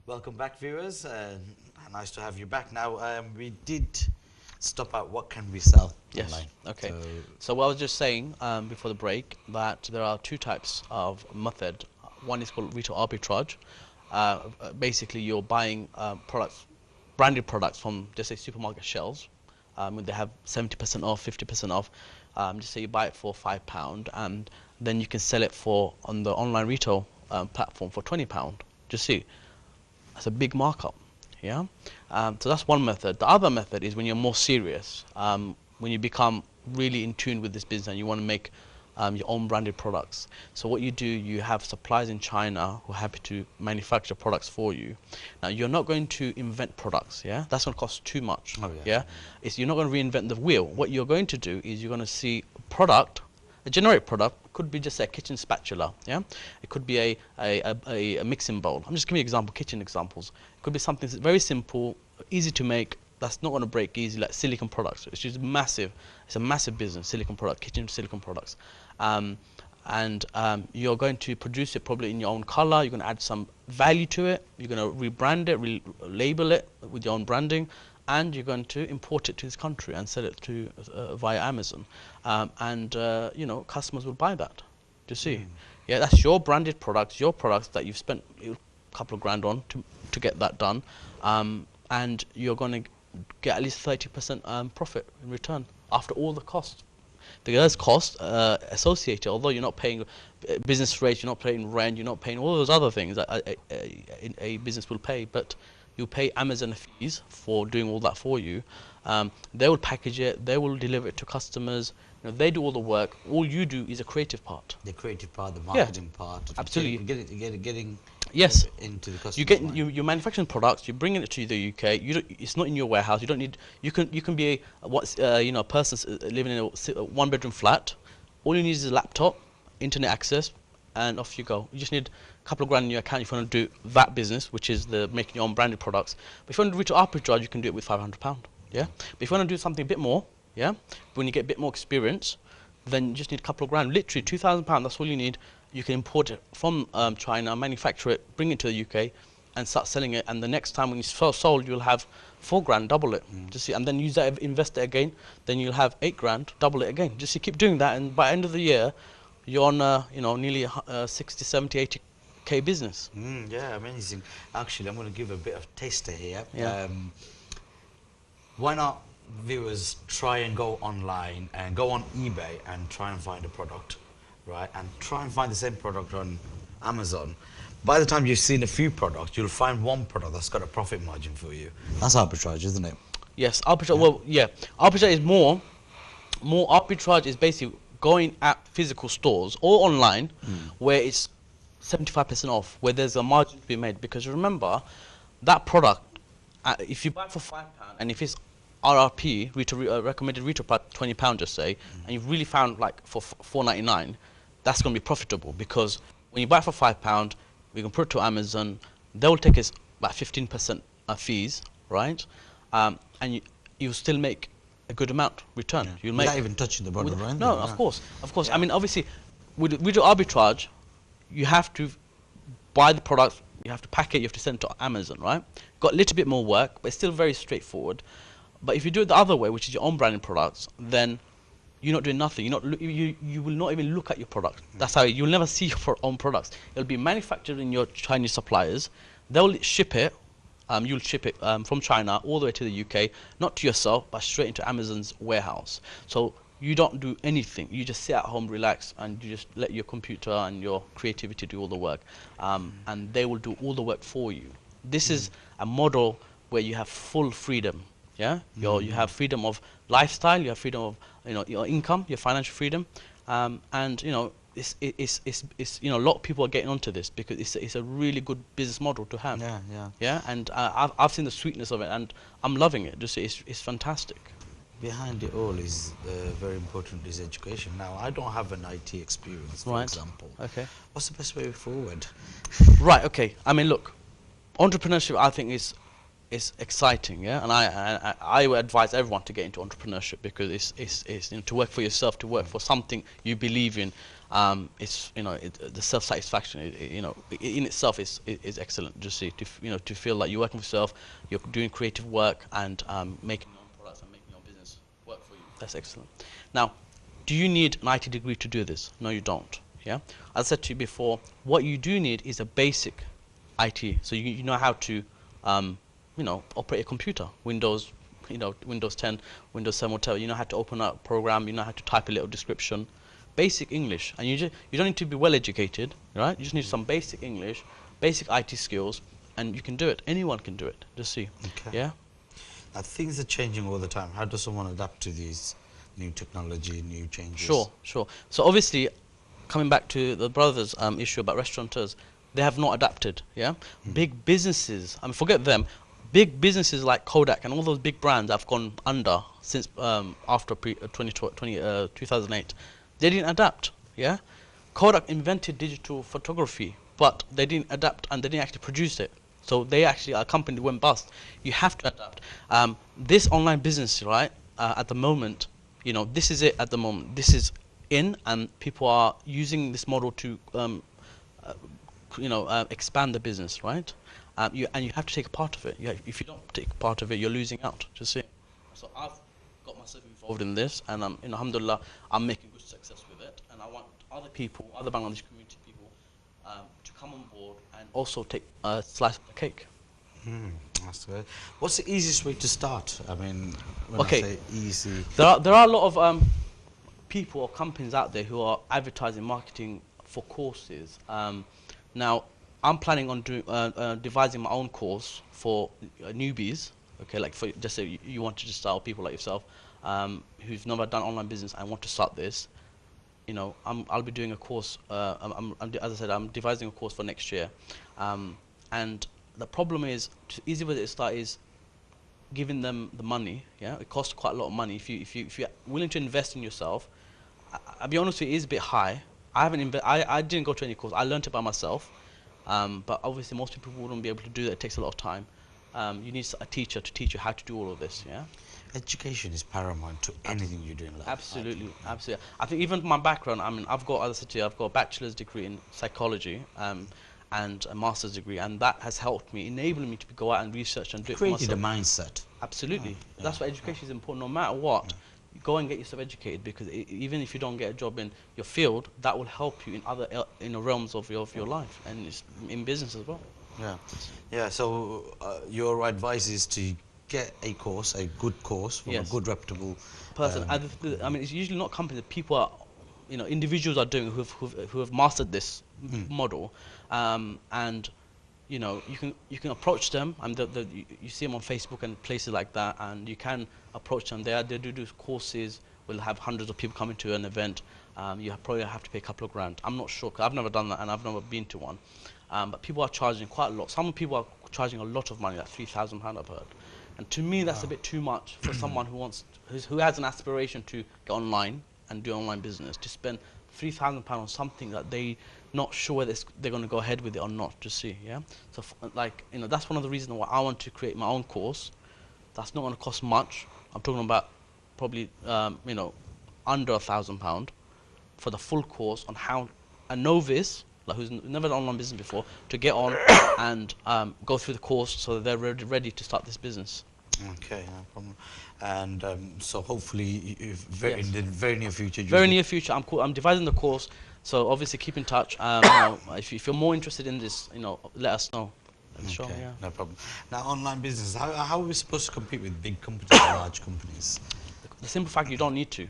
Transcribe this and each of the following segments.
Welcome back, viewers. Nice to have you back. Now, we did stop at what can we sell Yes. online. Okay. So what I was just saying before the break, that there are two types of method. One is called retail arbitrage. Basically, you're buying products, branded products from, just say, supermarket shelves. They have 70% off, 50% off. Just say you buy it for £5, and then you can sell it for on the online retail platform for £20. Just see, that's a big markup. Yeah. So that's one method. The other method is when you're more serious, when you become really in tune with this business and you want to make your own branded products. So what you do, you have suppliers in China who are happy to manufacture products for you. Now, you're not going to invent products, yeah? That's going to cost too much, Oh, yeah? You're not going to reinvent the wheel. What you're going to do is you're going to see a product, a generic product, could be just a kitchen spatula, yeah? It could be a mixing bowl. I'm just giving you example, kitchen examples. It could be something very simple, easy to make, that's not going to break easy, like silicone products. It's just massive. It's a massive business, silicone product, kitchen silicone products. You're going to produce it probably in your own color. You're going to add some value to it. You're going to rebrand it, label it with your own branding, and you're going to import it to this country and sell it to via Amazon. You know, customers will buy that. Do you see? Yeah, that's your branded products, your products that you've spent a couple of grand on to get that done, and you're going to get at least 30% profit in return after all the costs. There's costs associated, although you're not paying business rates, you're not paying rent, you're not paying all those other things that a business will pay, but you pay Amazon fees for doing all that for you. They will package it, they will deliver it to customers. You know, they do all the work. All you do is a creative part. The creative part, the marketing part. Absolutely. Getting yes. into the customer. You're manufacturing products. You're bringing it to the UK. It's not in your warehouse. You don't need. You can be a person living in a one-bedroom flat. All you need is a laptop, internet access, and off you go. You just need a couple of grand in your account if you want to do that business, which is the making your own branded products. But if you want to reach arbitrage, you can do it with £500. Yeah. But if you want to do something a bit more, yeah, when you get a bit more experience, then you just need a couple of grand. Literally £2,000. That's all you need. You can import it from China, manufacture it, bring it to the UK, and start selling it. And the next time when it's sold, you'll have 4 grand, double it. Just see, and then use that, invest it again. Then you'll have 8 grand, double it again. Just see, keep doing that, and by the end of the year, you're on nearly 60, 70, 80k business. Yeah, amazing. Actually, I'm going to give a bit of taster here. Yeah. Why not viewers try and go online and go on eBay and try and find a product, right? And try and find the same product on Amazon. By the time you've seen a few products, you'll find one product that's got a profit margin for you. That's arbitrage, isn't it? Yes, arbitrage. Yeah. Well, yeah, arbitrage is more arbitrage is basically going at physical stores or online where it's 75% off, where there's a margin to be made. Because remember, that product, if you buy it for £5 and if it's RRP, recommended retail price £20, just say, and you've really found like for £4.99, that's going to be profitable, because when you buy it for £5, we can put it to Amazon. They'll take us about 15% fees, right? And you'll still make a good amount return. Yeah. You'll make without even touching the product, right? No, of course. Yeah. I mean, obviously, with arbitrage, you have to buy the product, you have to pack it, you have to send it to Amazon, right? Got a little bit more work, but it's still very straightforward. But if you do it the other way, which is your own branded products, then you're not doing nothing. You will not even look at your product. That's how you'll never see your own products. It'll be manufactured in your Chinese suppliers. They'll ship it. You'll ship it from China all the way to the UK, not to yourself, but straight into Amazon's warehouse. So you don't do anything. You just sit at home, relax, and you just let your computer and your creativity do all the work, and they will do all the work for you. This is a model where you have full freedom. Yeah, you have freedom of lifestyle, you have freedom of your income, your financial freedom, and it's a lot of people are getting onto this because it's a really good business model to have. Yeah, and I've seen the sweetness of it, and I'm loving it. Just it's fantastic. Behind it all is very important is education. Now, I don't have an IT experience, for example. Okay. What's the best way forward? Right. Okay. I mean, look, entrepreneurship, I think, is exciting, yeah, and I would advise everyone to get into entrepreneurship, because it's to work for yourself, to work for something you believe in. It's, you know, the self-satisfaction, you know, in itself is excellent. Just see, you know, to feel like you're working for yourself, you're doing creative work, and making your own products and making your own business work for you. That's excellent. Now, do you need an IT degree to do this? No, you don't. Yeah, as I said to you before, what you do need is a basic IT. So you know how to, you know, operate a computer, Windows, you know, Windows 10, Windows 7, whatever. You know how to open up a program. You know how to type a little description. Basic English, and you don't need to be well educated, right? You just need some basic English, basic IT skills, and you can do it. Anyone can do it. Just see. Okay. Yeah. Things are changing all the time. How does someone adapt to these new technology, new changes? Sure, sure. So obviously, coming back to the brothers' issue about restaurateurs, they have not adapted. Yeah. Big businesses, I mean, forget them. Big businesses like Kodak and all those big brands have gone under since after 2008. They didn't adapt. Yeah. Kodak invented digital photography, but they didn't adapt and they didn't actually produce it. So they actually, a company went bust. You have to adapt. This online business, right, at the moment, you know, this is it at the moment. This is in, and people are using this model to, you know, expand the business, right? And you have to take a part of it. If you don't take part of it, you're losing out. Just see. So I've got myself involved in this, and you know, alhamdulillah, I'm making good success with it. And I want other people, other Bangladeshi community people, to come on board and also take a slice of the cake. That's good. What's the easiest way to start? I mean, when Okay. I say easy, There are a lot of people or companies out there who are advertising, marketing for courses. Now, I'm planning on devising my own course for newbies. Okay, like for just say you want to just start, people like yourself, who've never done online business and want to start this. You know, I'll be doing a course. As I said, I'm devising a course for next year, and the problem is, easy way to start is giving them the money. Yeah, it costs quite a lot of money. If you're willing to invest in yourself, I'll be honest with you, it is a bit high. I didn't go to any course. I learned it by myself. But obviously, most people wouldn't be able to do that. It takes a lot of time. You need a teacher to teach you how to do all of this. Yeah. education is paramount to anything you do in life. Absolutely, absolutely. I think even my background, I mean, I've got, as I said to you, I've got a bachelor's degree in psychology and a master's degree, and that has helped me, enabling me to go out and research and do it for Created a myself. mindset. Absolutely. Yeah. That's why education is important. No matter what, you go and get yourself educated, because even if you don't get a job in your field, that will help you in other realms of your life, and it's in business as well. Yeah, yeah. So your advice is to get a course, a good course from a good reputable person. I mean, it's usually not companies. People are, individuals are doing who have mastered this model, and you can approach them. And you see them on Facebook and places like that, and you can approach them. They do courses. We'll have hundreds of people coming to an event. You probably have to pay a couple of grand. I'm not sure, 'cause I've never done that and I've never been to one. But people are charging quite a lot. Some people are charging a lot of money, like £3,000 I've heard. And to me, that's a bit too much for someone who has an aspiration to get online and do online business, to spend £3,000 on something that they're not sure whether they're going to go ahead with it or not. To see, yeah. So that's one of the reasons why I want to create my own course. That's not going to cost much. I'm talking about probably under £1,000 for the full course on how a novice, like who's never done online business before, to get on and go through the course so that they're ready to start this business. Okay, no problem. And so hopefully, Yes. in the very near future. Very near future, I'm devising the course. So obviously keep in touch. If you're more interested in this, let us know. Sure, Okay, yeah. no problem. Now, online business. How are we supposed to compete with big companies, large companies? The simple fact, you don't need to.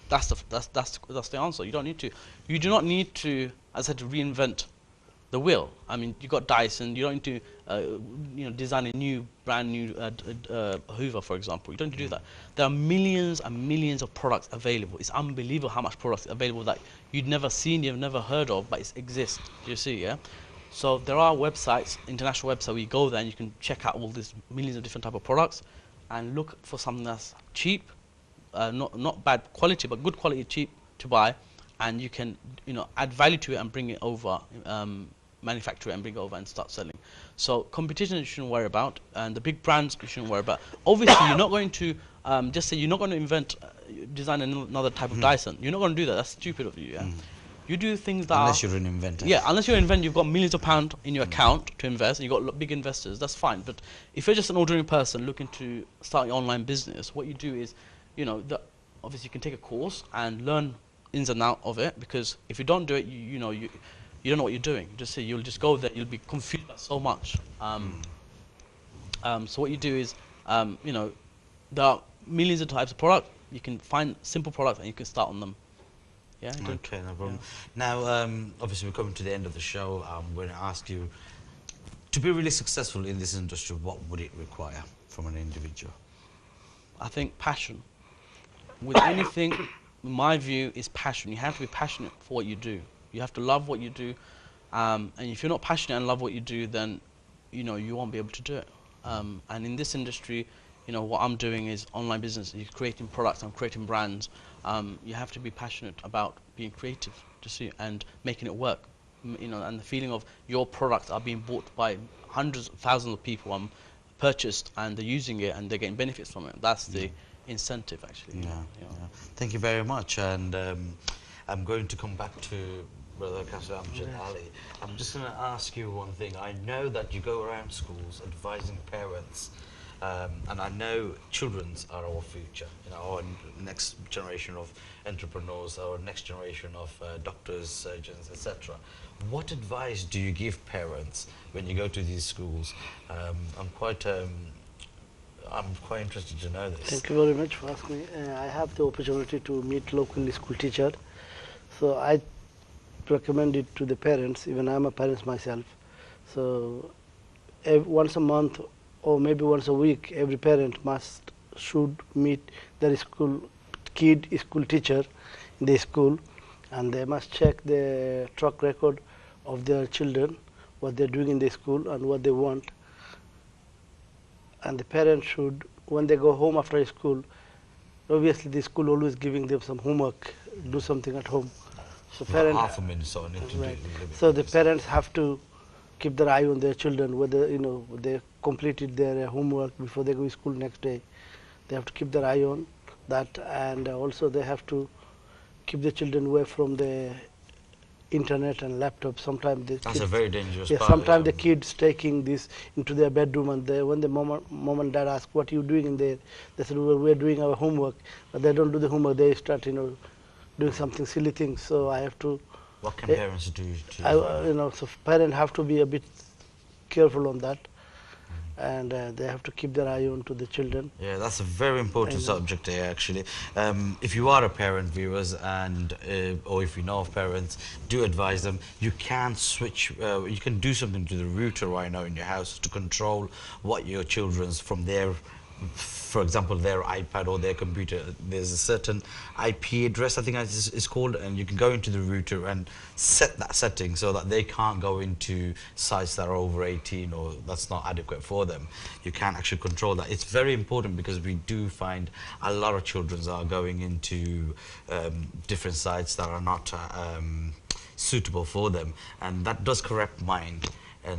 That's the answer. You don't need to. You do not need to, as I said, to reinvent the wheel. I mean, you got Dyson. You don't need to, design a brand new Hoover, for example. You don't need to do that. There are millions and millions of products available. It's unbelievable how much products are available that you'd never seen, you've never heard of, but it exists. Do you see? Yeah. So there are websites, international websites, where you go there and you can check out all these millions of different type of products, and look for something that's cheap. Not bad quality, but good quality, cheap to buy, and you can add value to it and bring it over, manufacture it and bring it over and start selling. So competition you shouldn't worry about, and the big brands you shouldn't worry about. Obviously, you're not going to just say you're not going to design another type of Dyson. You're not going to do that. That's stupid of you. Yeah, You do things that Unless are, you're an inventor. yeah, unless you're an inventor, you've got millions of pounds in your account to invest, and you've got big investors, that's fine. But if you're just an ordinary person looking to start your online business, what you do is, you know, obviously you can take a course and learn ins and outs of it, because if you don't do it, you know, you don't know what you're doing. You'll just go there, you'll be confused by so much. So what you do is, you know, there are millions of types of product. You can find simple products and you can start on them. Yeah. Okay, no problem. Now, obviously, we're coming to the end of the show. I'm going to ask you, to be really successful in this industry, what would it require from an individual? I think passion. With anything, in my view, is passion. You have to be passionate for what you do. You have to love what you do. And if you're not passionate and love what you do, then, you know, you won't be able to do it. And in this industry, you know, what I'm doing is online business. You're creating products, I'm creating brands. You have to be passionate about being creative, and making it work. You know, and the feeling of your products are being bought by hundreds of thousands of people, purchased, and they're using it and they're getting benefits from it. That's the incentive, actually. Yeah. Thank you very much. And I'm going to come back to Brother Kassim Amjad Ali. I'm just going to ask you one thing. I know that you go around schools advising parents, and I know children are our future, you know, our next generation of entrepreneurs, our next generation of doctors, surgeons, etc. What advice do you give parents when you go to these schools? I'm quite interested to know this. Thank you very much for asking me. I have the opportunity to meet local school teacher, so I recommend it to the parents. Even I'm a parent myself, so once a month or maybe once a week, every parent should meet their school teacher in the school, and they must check the track record of their children, what they're doing in the school and what they want. And the parents should, when they go home after school, obviously the school always giving them some homework, do something at home. So Half a minute, so I need to right. do it. So the parents have to keep their eye on their children, whether, you know, they completed their homework before they go to school next day. They have to keep their eye on that, and also they have to keep the children away from the internet and laptop. Sometimes That's a very dangerous yeah, part. sometimes the kids taking this into their bedroom, and when the mom and dad ask, what are you doing in there? They said, well, we're doing our homework. But they don't do the homework, they start, you know, doing something silly things. So I have to, What can parents do to you know, so parents have to be a bit careful on that, and they have to keep their eye on to the children. Yeah, that's a very important subject here, actually. If you are a parent, viewers, and or if you know of parents, do advise them. You can switch, you can do something to the router right now in your house to control what your children's from their, for example, their iPad or their computer. There's a certain IP address, I think it's called, and you can go into the router and set that setting so that they can't go into sites that are over 18 or that's not adequate for them. You can actually control that. It's very important because we do find a lot of children are going into different sites that are not suitable for them, and that does corrupt mind. And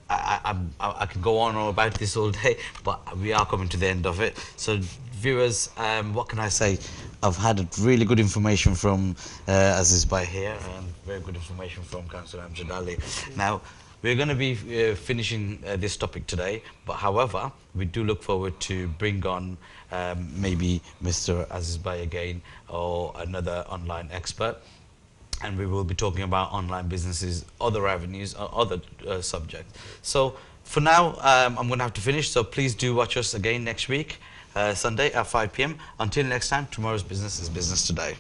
I could go on about this all day, but we are coming to the end of it. So viewers, what can I say? I've had really good information from Aziz Bhai here, and very good information from Councillor Amjad Ali. Now, we're going to be finishing this topic today, but however, we do look forward to bring on maybe Mr. Aziz Bhai again, or another online expert. And we will be talking about online businesses, other avenues, other subjects. So for now, I'm going to have to finish. So please do watch us again next week, Sunday at 5 p.m. Until next time, tomorrow's business is business today.